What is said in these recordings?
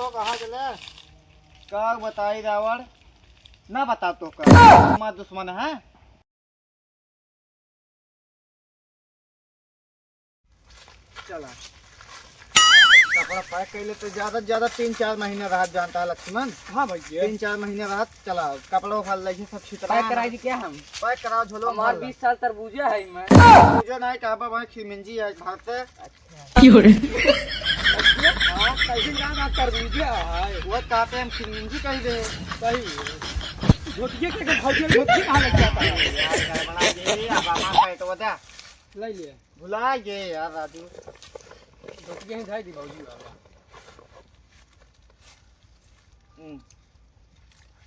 हो कहाँ चले? का बताई रावण ना बता तो का दुश्मन है। चला कपड़ा पैक कर ले तो ज्यादा से ज्यादा 3-4 महीने राहत जानता है लक्ष्मण। हाँ भैया 3-4 महीने राहत चला कपड़ों फल लगे सब छितरा पैक कराई थी क्या हम? पैक कराओ झोलो हमार 20 साल तरबूजा है मैं। पूजा नहीं कहा भाई खिलमिंजी है घर से। हाँ कैसे नाम तरबूजा है वो कहते हम खिलमिंजी कह दे सही। झोटिये के भौजिया झोटिये कहाँ लग जाता है यार गड़बड़ा गई अब आमा पे तो बता ले लिए भुला गए यार राजू। झोटिये ही धाई दी भौजी वाला।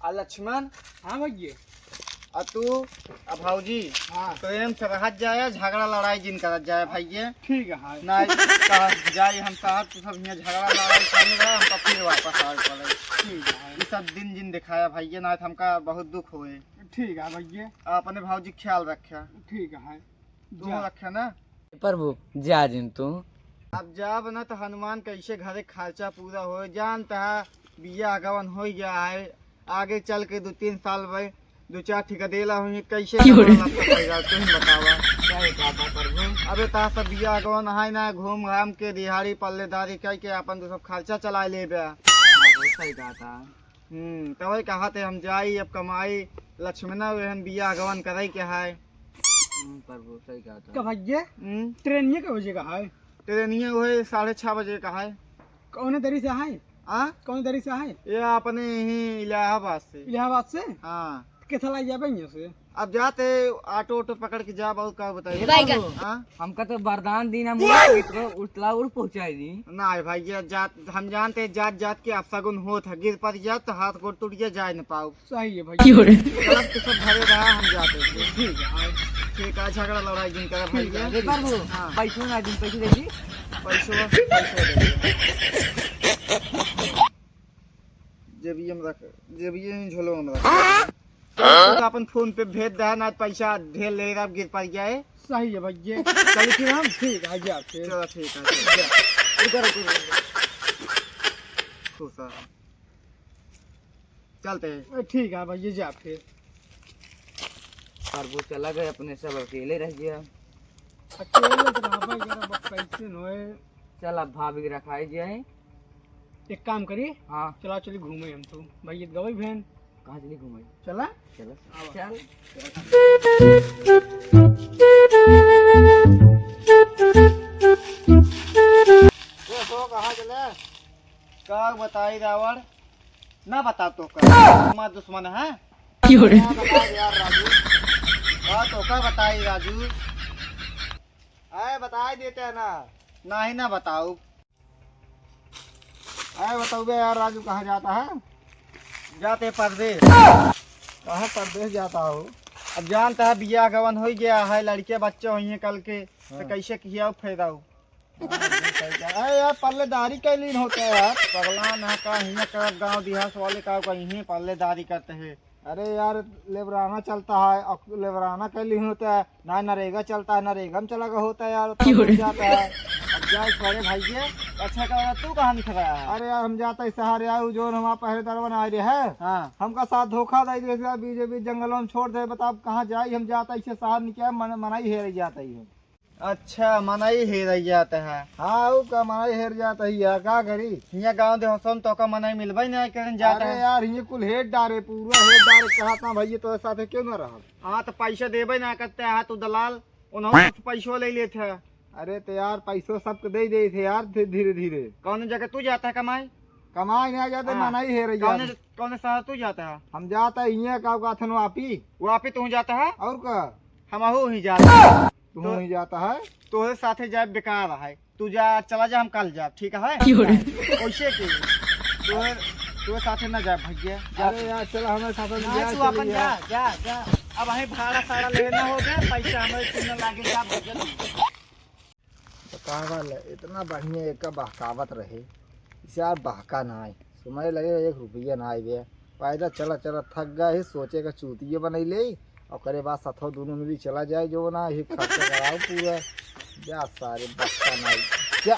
आ लक्ष्मण हाँ भैया आ तू आ भाऊजी हाँ प्रेम से रहत जाए झगड़ा लड़ाई जिन करत जाए भैया ठीक है हाँ नहीं कहत जाए हम कहत तो सब यहाँ झगड़ा लड़ाई करने रहे हमका फिर वापस आए पड़े। ठीक है हाँ, ये सब दिन जिन दिखाया भैया ना हमका बहुत दुख हुए। ठीक है भैया अपने भाऊजी ख्याल रखा ठीक है हाँ। तू रखा ना प्रभु जा जिन तू अब जाब ना तो हनुमान कैसे घरे खर्चा पूरा हो जानता है बिया गवन हो गया है आगे चल के 2-3 साल में 2-4 ठिकादेला हुई कैसे तुम बतावा प्रभु। अबे ता सब बिया गवन है ना घूम घाम के दिहाड़ी पल्लेदारी कह के अपन तो सब खर्चा चला ले सही कहा था। तो वही कहा थे हम जाई अब कमाई लक्ष्मणा वहन बिया गवन करे के है। प्रभु सही कहा था। भैया हम्म ट्रेन ये बजे का है? ट्रेनिए वही 6:30 बजे का है। कौन दरी से है? हाँ कौन दरी से है? ये अपने ही इलाहाबाद से। इलाहाबाद से? हाँ कितना लाई जाबे से? अब जाते ऑटो पकड़ के जा बहुत का बताइए। हाँ हमका तो वरदान दी ना उतला उड़ पहुंचाई दी ना भैया जात हम जानते जात जात के अपशगुन होत है गिर पड़ जात तो हाथ गोड़ टूट गया जा न पाओ। सही है भैया गलत तो सब घरे रहा हम जाते थे। ठीक है ठीक है झगड़ा लड़ाई जिन कर भैया प्रभु हाँ। पैसों ना दिन पैसे देगी पैसों जब ये हम रख जब ये झोलो हम रख तो अपन फोन पे भेज दे ना पैसा ढेर ले रहा गिर पड़ गया है। सही है भैया चलिए फिर हम ठीक है जा फिर चलो ठीक है इधर खुश चलते हैं। ठीक है भैया जा फिर। वो चला गए अपने सब अकेले रह गया। अकेले तो बाबा यार पैसे नोए। चल अब भाभी रखाई जाए। एक काम करिए हाँ चला चलिए घूमे हम तो भैया गवई बहन कहाँ चली घूमे चला चलो चल तो कहाँ चले का बताई रावण ना बता तो का दुश्मन है। बता यार राजू तो का बताई राजू आए बता देते है ना ही ना बताओ आए बताओ बे यार राजू कहाँ जाता है? जाते परदेश। कहाँ परदेश जाता हो? अब जानता है बिया गवन हो गया है लड़के बच्चे हुई हैं कल के तो कैसे किया फायदा हो। अरे यार पल्लेदारी कैलीन होता है यार पगला ना का हियाँ कर गाँव देहात वाले का कहीं पल्लेदारी करते हैं। अरे यार लेबराना चलता है लेबराना कैलीन होता है ना नरेगा चलता है नरेगा में चला होता है यार जाता है। अब जाए छोड़े भाई अच्छा का तू कहाँ निकल रहा है? अरे यार हम जाता है सहारे आए जो हमारा पहरेदार बना रहे है हाँ हमका साथ धोखा दे बीजेपी जंगलों में छोड़ दे बता कहाँ जाए हम जाता इसे शहर निकल मनाई हेर जाता ही है। अच्छा मनाई हेर जाता है हाँ वो का मनाई हेर जाता ही है का करी यहाँ गाँव देहसन तो का मनाई मिलबा नहीं करन जाता है यार ये कुल हेड डारे पूरा हेड डारे कहा भैया तो साथ क्यों ना रहा। हाँ तो पैसा देबे ना करते है तो दलाल उन्होंने पैसों ले लेते है। अरे तो यार पैसों सबको दे दे थे यार धीरे धीरे। कौन जगह तू जाता है कमाई नहीं जाते मनाई हेर कौन शहर तू जाता है? हम जाता है यहाँ का वापी तू जाता है और का हम ही जाता है तू ही जाता है तोहरे साथे जाए बेकार है तू जा चला जा हम कल जा ठीक है कैसे की तोहरे साथे ना जाए भैया। अरे यार चला हमारे साथ तू अपन जा जा जा अब हमें भाड़ा साड़ा लेना हो गया पैसा हमें लागे जा भैया पागल है इतना बढ़िया एक का बहकावत रहे इसे यार बहका ना आए समय लगे 1 रुपया ना आए गया पैदा चला चला थक गया ही सोचे का चूतिया बनाई ले और करे बाद सथो दोनों मिली चला जाए जो ना ही खर्चा कराओ पूरा जा सारे बहका ना जा।